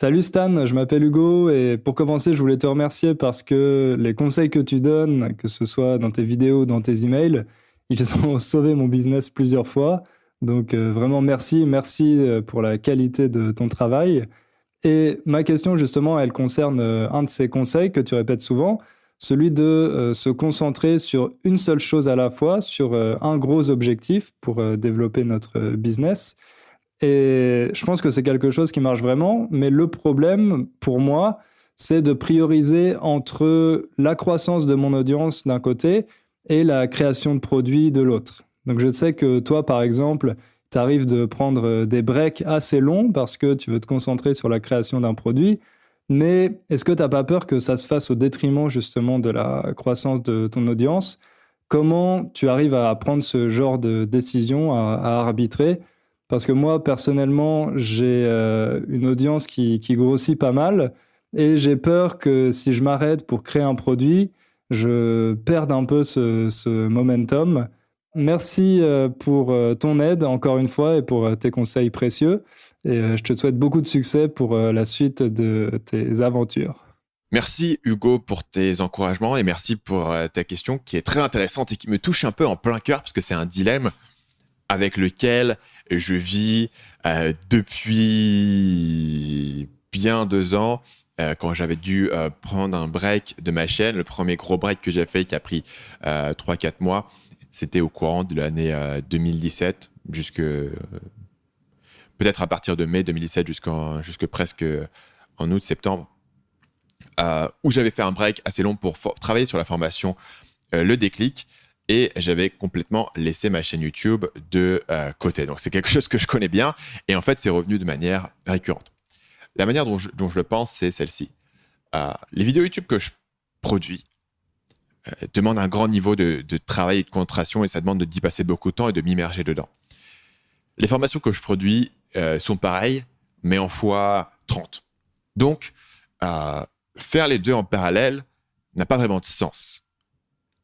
Salut Stan, je m'appelle Hugo et pour commencer, je voulais te remercier parce que les conseils que tu donnes, que ce soit dans tes vidéos ou dans tes emails, ils ont sauvé mon business plusieurs fois. Donc vraiment merci pour la qualité de ton travail. Et ma question justement, elle concerne un de ces conseils que tu répètes souvent, celui de se concentrer sur une seule chose à la fois, sur un gros objectif pour développer notre business. Et je pense que c'est quelque chose qui marche vraiment, mais le problème pour moi, c'est de prioriser entre la croissance de mon audience d'un côté et la création de produits de l'autre. Donc je sais que toi, par exemple, tu arrives de prendre des breaks assez longs parce que tu veux te concentrer sur la création d'un produit, mais est-ce que tu n'as pas peur que ça se fasse au détriment justement de la croissance de ton audience? Comment tu arrives à prendre ce genre de décision, à arbitrer? Parce que moi, personnellement, j'ai une audience qui grossit pas mal et j'ai peur que si je m'arrête pour créer un produit, je perde un peu ce momentum. Merci pour ton aide, encore une fois, et pour tes conseils précieux. Et je te souhaite beaucoup de succès pour la suite de tes aventures. Merci Hugo pour tes encouragements et merci pour ta question qui est très intéressante et qui me touche un peu en plein cœur parce que c'est un dilemme avec lequel je vis depuis bien 2 ans quand j'avais dû prendre un break de ma chaîne. Le premier gros break que j'ai fait qui a pris 3-4 mois, c'était au courant de l'année 2017 jusque peut-être à partir de mai 2017 jusque presque en août-septembre. Où j'avais fait un break assez long pour travailler sur la formation Le Déclic et j'avais complètement laissé ma chaîne YouTube de côté. Donc, c'est quelque chose que je connais bien et en fait, c'est revenu de manière récurrente. La manière dont je le pense, c'est celle-ci. Les vidéos YouTube que je produis demandent un grand niveau de travail et de concentration et ça demande d'y passer beaucoup de temps et de m'immerger dedans. Les formations que je produis sont pareilles, mais en fois 30. Donc, faire les deux en parallèle n'a pas vraiment de sens.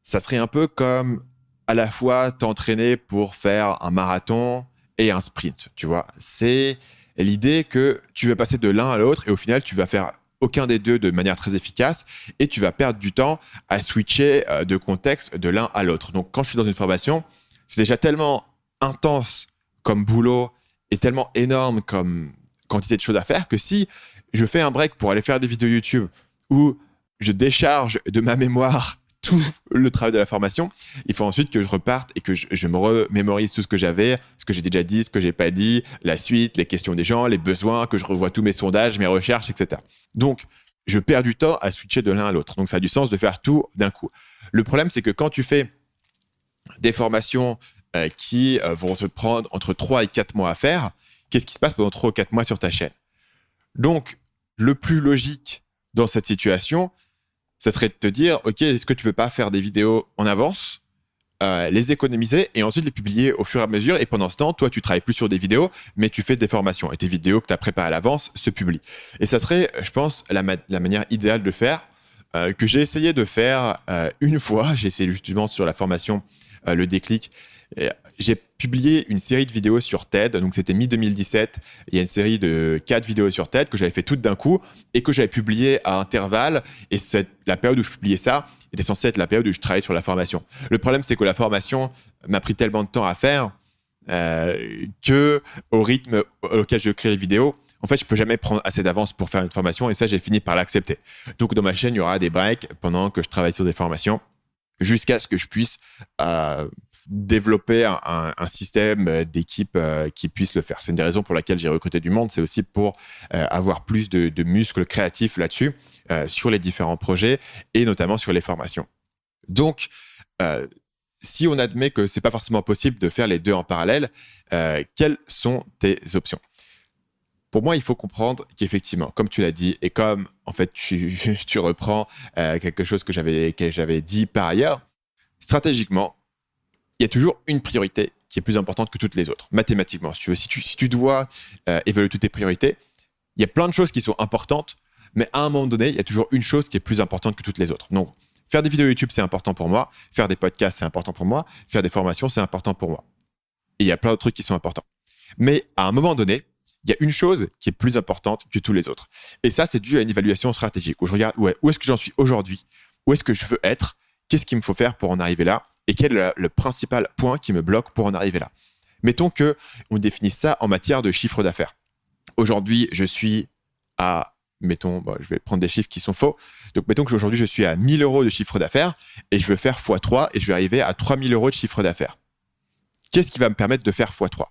Ça serait un peu comme à la fois t'entraîner pour faire un marathon et un sprint, tu vois. C'est l'idée que tu vas passer de l'un à l'autre et au final, tu vas faire aucun des deux de manière très efficace et tu vas perdre du temps à switcher de contexte de l'un à l'autre. Donc, quand je suis dans une formation, c'est déjà tellement intense comme boulot et tellement énorme comme quantité de choses à faire que si je fais un break pour aller faire des vidéos YouTube où je décharge de ma mémoire tout le travail de la formation, il faut ensuite que je reparte et que je me remémorise tout ce que j'avais, ce que j'ai déjà dit, ce que j'ai pas dit, la suite, les questions des gens, les besoins, que je revoie tous mes sondages, mes recherches, etc. Donc, je perds du temps à switcher de l'un à l'autre. Donc, ça a du sens de faire tout d'un coup. Le problème, c'est que quand tu fais des formations qui vont te prendre entre 3 et 4 mois à faire, qu'est-ce qui se passe pendant 3 ou 4 mois sur ta chaîne? Donc, le plus logique dans cette situation, ça serait de te dire, OK, est-ce que tu peux pas faire des vidéos en avance, les économiser et ensuite les publier au fur et à mesure. Et pendant ce temps, toi, tu travailles plus sur des vidéos, mais tu fais des formations et tes vidéos que tu as préparées à l'avance se publient. Et ça serait, je pense, la manière idéale de faire, que j'ai essayé de faire une fois. J'ai essayé justement sur la formation Le Déclic. J'ai publié une série de vidéos sur TED, donc c'était mi-2017. Il y a une série de 4 vidéos sur TED que j'avais fait toutes d'un coup et que j'avais publié à intervalles. Et la période où je publiais ça était censée être la période où je travaillais sur la formation. Le problème, c'est que la formation m'a pris tellement de temps à faire que au rythme auquel je crée les vidéos, en fait, je peux jamais prendre assez d'avance pour faire une formation et ça, j'ai fini par l'accepter. Donc, dans ma chaîne, il y aura des breaks pendant que je travaille sur des formations jusqu'à ce que je puisse développer un système d'équipe qui puisse le faire. C'est une des raisons pour laquelle j'ai recruté du monde. C'est aussi pour avoir plus de muscles créatifs là-dessus, sur les différents projets et notamment sur les formations. Donc, si on admet que c'est pas forcément possible de faire les deux en parallèle, quelles sont tes options? Pour moi, il faut comprendre qu'effectivement, comme tu l'as dit, et comme en fait tu reprends quelque chose que j'avais dit par ailleurs, stratégiquement, il y a toujours une priorité qui est plus importante que toutes les autres, mathématiquement. Si tu veux, si tu dois évaluer toutes tes priorités, il y a plein de choses qui sont importantes, mais à un moment donné, il y a toujours une chose qui est plus importante que toutes les autres. Donc, faire des vidéos YouTube, c'est important pour moi. Faire des podcasts, c'est important pour moi. Faire des formations, c'est important pour moi. Et il y a plein d'autres trucs qui sont importants. Mais à un moment donné, il y a une chose qui est plus importante que tous les autres. Et ça, c'est dû à une évaluation stratégique où je regarde où est-ce que j'en suis aujourd'hui, où est-ce que je veux être, qu'est-ce qu'il me faut faire pour en arriver là et quel est le principal point qui me bloque pour en arriver là. Mettons qu'on définisse ça en matière de chiffre d'affaires. Aujourd'hui, je suis à, je vais prendre des chiffres qui sont faux. Donc, mettons qu'aujourd'hui, je suis à 1 000 € de chiffre d'affaires et je veux faire x3 et je vais arriver à 3 000 € de chiffre d'affaires. Qu'est-ce qui va me permettre de faire x3 ?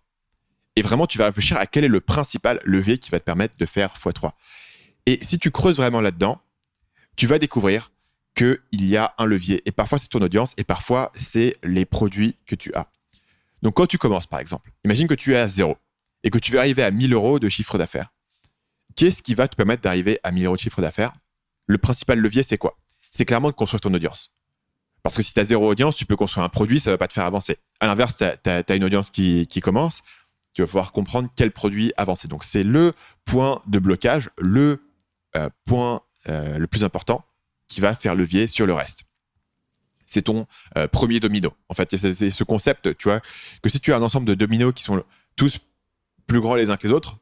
Et vraiment, tu vas réfléchir à quel est le principal levier qui va te permettre de faire x3. Et si tu creuses vraiment là-dedans, tu vas découvrir qu'il y a un levier. Et parfois, c'est ton audience et parfois, c'est les produits que tu as. Donc, quand tu commences, par exemple, imagine que tu es à 0 et que tu veux arriver à 1 000 € de chiffre d'affaires. Qu'est-ce qui va te permettre d'arriver à 1 000 € de chiffre d'affaires ? Le principal levier, c'est quoi ? C'est clairement de construire ton audience. Parce que si tu as 0 audience, tu peux construire un produit, ça ne va pas te faire avancer. À l'inverse, tu as une audience qui commence, tu vas pouvoir comprendre quel produit avancer. Donc, c'est le point de blocage, le point le plus important qui va faire levier sur le reste. C'est ton premier domino. En fait, c'est ce concept, tu vois, que si tu as un ensemble de dominos qui sont tous plus grands les uns que les autres,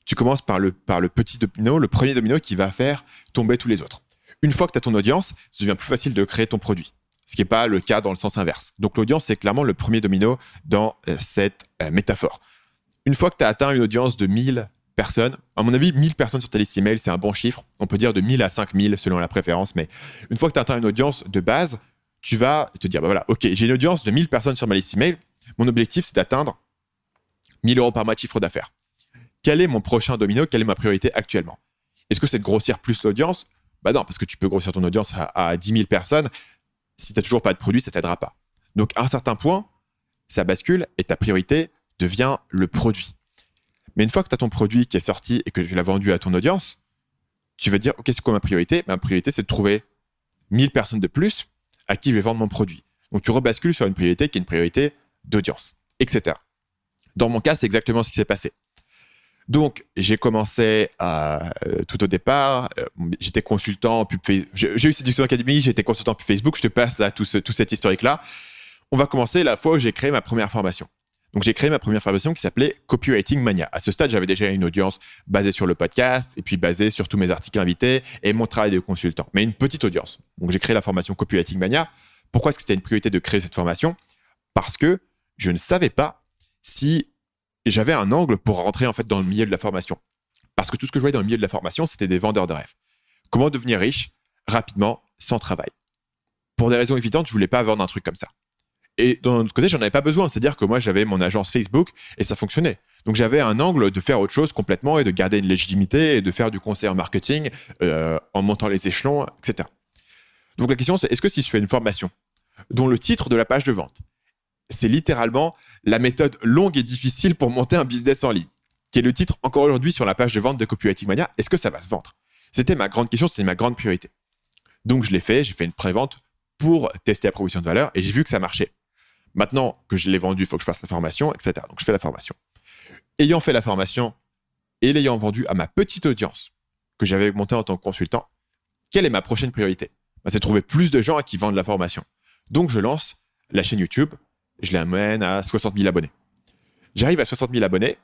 tu commences par le petit domino, le premier domino qui va faire tomber tous les autres. Une fois que tu as ton audience, ça devient plus facile de créer ton produit, ce qui n'est pas le cas dans le sens inverse. Donc, l'audience, c'est clairement le premier domino dans cette métaphore. Une fois que tu as atteint une audience de 1000 personnes, à mon avis, 1000 personnes sur ta liste email, c'est un bon chiffre. On peut dire de 1000 à 5000 selon la préférence, mais une fois que tu as atteint une audience de base, tu vas te dire, voilà, ok, j'ai une audience de 1000 personnes sur ma liste email. Mon objectif, c'est d'atteindre 1 000 € par mois de chiffre d'affaires. Quel est mon prochain domino ? Quelle est ma priorité actuellement ? Est-ce que c'est de grossir plus l'audience ? Non, parce que tu peux grossir ton audience à 10 000 personnes. Si tu n'as toujours pas de produit, ça ne t'aidera pas. Donc, à un certain point, ça bascule et ta priorité devient le produit. Mais une fois que tu as ton produit qui est sorti et que tu l'as vendu à ton audience, tu vas dire, ok, c'est quoi ma priorité ? Ma priorité, c'est de trouver 1000 personnes de plus à qui je vais vendre mon produit. Donc, tu rebascules sur une priorité qui est une priorité d'audience, etc. Dans mon cas, c'est exactement ce qui s'est passé. Donc, j'ai commencé tout au départ, j'étais consultant, j'ai eu Séduction Academy, j'étais consultant puis Facebook, je te passe là tout cet historique-là. On va commencer la fois où j'ai créé ma première formation. Donc, j'ai créé ma première formation qui s'appelait Copywriting Mania. À ce stade, j'avais déjà une audience basée sur le podcast et puis basée sur tous mes articles invités et mon travail de consultant, mais une petite audience. Donc, j'ai créé la formation Copywriting Mania. Pourquoi est-ce que c'était une priorité de créer cette formation ? Parce que je ne savais pas si j'avais un angle pour rentrer en fait dans le milieu de la formation. Parce que tout ce que je voyais dans le milieu de la formation, c'était des vendeurs de rêves. Comment devenir riche rapidement, sans travail ? Pour des raisons évidentes, je ne voulais pas vendre un truc comme ça. Et d'un autre côté, j'en avais pas besoin. C'est-à-dire que moi, j'avais mon agence Facebook et ça fonctionnait. Donc, j'avais un angle de faire autre chose complètement et de garder une légitimité et de faire du conseil en marketing en montant les échelons, etc. Donc, la question, c'est est-ce que si je fais une formation dont le titre de la page de vente, c'est littéralement la méthode longue et difficile pour monter un business en ligne, qui est le titre encore aujourd'hui sur la page de vente de Copywriting Mania, est-ce que ça va se vendre ? C'était ma grande question, c'était ma grande priorité. Donc, je l'ai fait, j'ai fait une pré-vente pour tester la proposition de valeur et j'ai vu que ça marchait. Maintenant que je l'ai vendu, il faut que je fasse la formation, etc. Donc, je fais la formation. Ayant fait la formation et l'ayant vendu à ma petite audience que j'avais montée en tant que consultant, quelle est ma prochaine priorité ? C'est trouver plus de gens à qui vendre la formation. Donc, je lance la chaîne YouTube. Je l'amène à 60 000 abonnés. J'arrive à 60 000 abonnés.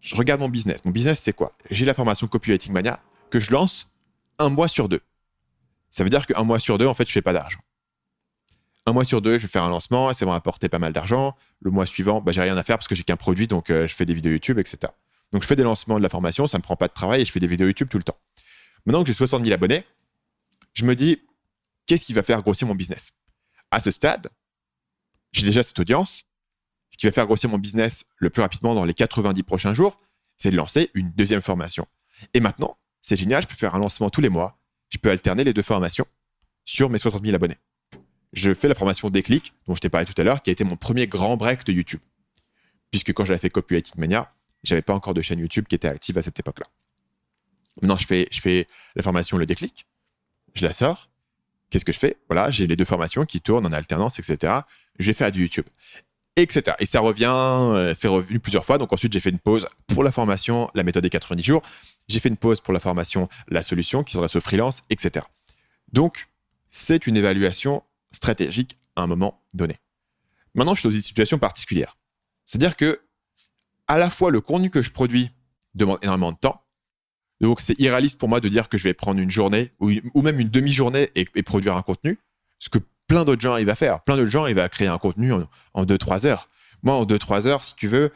Je regarde mon business. Mon business, c'est quoi ? J'ai la formation Copywriting Mania que je lance 1 mois sur 2. Ça veut dire qu'un mois sur 2, en fait, je ne fais pas d'argent. 1 mois sur 2, je vais faire un lancement et ça va m'apporter pas mal d'argent. Le mois suivant, j'ai rien à faire parce que j'ai qu'un produit, donc je fais des vidéos YouTube, etc. Donc, je fais des lancements de la formation, ça ne me prend pas de travail et je fais des vidéos YouTube tout le temps. Maintenant que j'ai 60 000 abonnés, je me dis, qu'est-ce qui va faire grossir mon business ? À ce stade, j'ai déjà cette audience. Ce qui va faire grossir mon business le plus rapidement dans les 90 prochains jours, c'est de lancer une deuxième formation. Et maintenant, c'est génial, je peux faire un lancement tous les mois. Je peux alterner les 2 formations sur mes 60 000 abonnés. Je fais la formation Déclic, dont je t'ai parlé tout à l'heure, qui a été mon premier grand break de YouTube. Puisque quand j'avais fait Copywriting Mania, je n'avais pas encore de chaîne YouTube qui était active à cette époque-là. Maintenant, je fais la formation Le Déclic, je la sors. Qu'est-ce que je fais ? Voilà, j'ai les 2 formations qui tournent en alternance, etc. Je vais faire du YouTube, etc. Et ça revient, c'est revenu plusieurs fois. Donc ensuite, j'ai fait une pause pour la formation, la méthode des 90 jours. J'ai fait une pause pour la formation, la solution, qui s'adresse au freelance, etc. Donc, c'est une évaluation stratégique à un moment donné. Maintenant, je suis dans une situation particulière. C'est-à-dire que, à la fois, le contenu que je produis demande énormément de temps. Donc, c'est irréaliste pour moi de dire que je vais prendre une journée ou même une demi-journée et produire un contenu. Ce que plein d'autres gens arrivent à faire. Plein d'autres gens arrivent à créer un contenu en 2-3 heures. Moi, en 2-3 heures, si tu veux,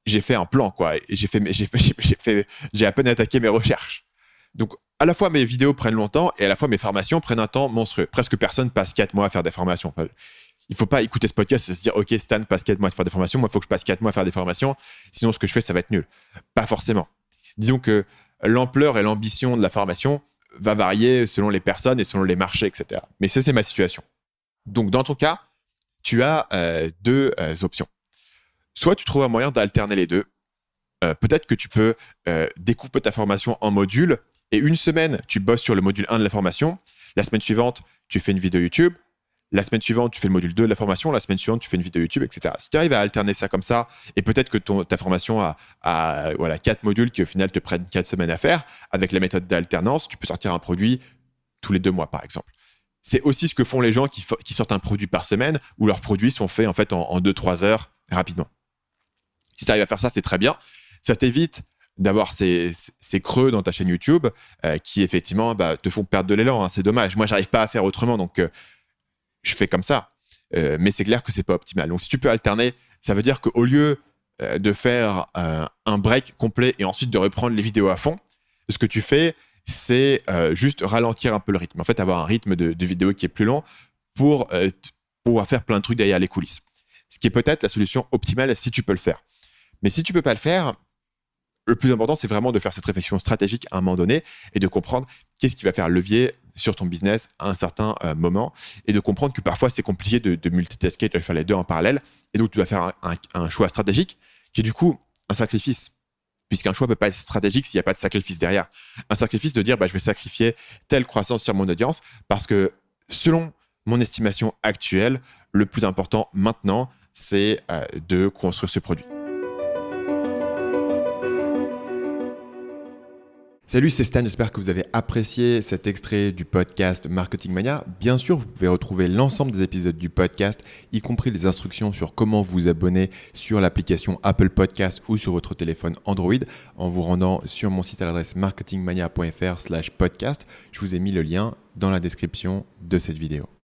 j'ai fait un plan, quoi. Et j'ai à peine attaqué mes recherches. Donc, à la fois, mes vidéos prennent longtemps et à la fois, mes formations prennent un temps monstrueux. Presque personne passe 4 mois à faire des formations. Enfin, il ne faut pas écouter ce podcast et se dire « Ok, Stan passe 4 mois à faire des formations. Moi, il faut que je passe 4 mois à faire des formations. Sinon, ce que je fais, ça va être nul. » Pas forcément. Disons que l'ampleur et l'ambition de la formation va varier selon les personnes et selon les marchés, etc. Mais ça, c'est ma situation. Donc, dans ton cas, tu as deux options. Soit tu trouves un moyen d'alterner les deux. Peut-être que tu peux découper ta formation en modules et une semaine, tu bosses sur le module 1 de la formation. La semaine suivante, tu fais une vidéo YouTube. La semaine suivante, tu fais le module 2 de la formation. La semaine suivante, tu fais une vidéo YouTube, etc. Si tu arrives à alterner ça comme ça, et peut-être que ta formation a 4 modules qui, au final, te prennent 4 semaines à faire, avec la méthode d'alternance, tu peux sortir un produit tous les 2 mois, par exemple. C'est aussi ce que font les gens qui sortent un produit par semaine, où leurs produits sont faits en fait en 2-3 heures rapidement. Si tu arrives à faire ça, c'est très bien. Ça t'évite d'avoir ces creux dans ta chaîne YouTube qui, effectivement, te font perdre de l'élan. Hein. C'est dommage. Moi, j'arrive pas à faire autrement, donc je fais comme ça. Mais c'est clair que c'est pas optimal. Donc, si tu peux alterner, ça veut dire qu'au lieu de faire un break complet et ensuite de reprendre les vidéos à fond, ce que tu fais, c'est juste ralentir un peu le rythme. En fait, avoir un rythme de vidéo qui est plus long pour pouvoir faire plein de trucs derrière les coulisses. Ce qui est peut-être la solution optimale si tu peux le faire. Mais si tu peux pas le faire, le plus important, c'est vraiment de faire cette réflexion stratégique à un moment donné et de comprendre qu'est-ce qui va faire levier sur ton business à un certain moment et de comprendre que parfois, c'est compliqué de multitasker, de faire les deux en parallèle. Et donc, tu vas faire un choix stratégique qui est du coup un sacrifice. Puisqu'un choix ne peut pas être stratégique s'il n'y a pas de sacrifice derrière. Un sacrifice de dire je vais sacrifier telle croissance sur mon audience parce que selon mon estimation actuelle, le plus important maintenant, c'est de construire ce produit. Salut, c'est Stan, j'espère que vous avez apprécié cet extrait du podcast Marketing Mania. Bien sûr, vous pouvez retrouver l'ensemble des épisodes du podcast, y compris les instructions sur comment vous abonner sur l'application Apple Podcast ou sur votre téléphone Android en vous rendant sur mon site à l'adresse marketingmania.fr/podcast. Je vous ai mis le lien dans la description de cette vidéo.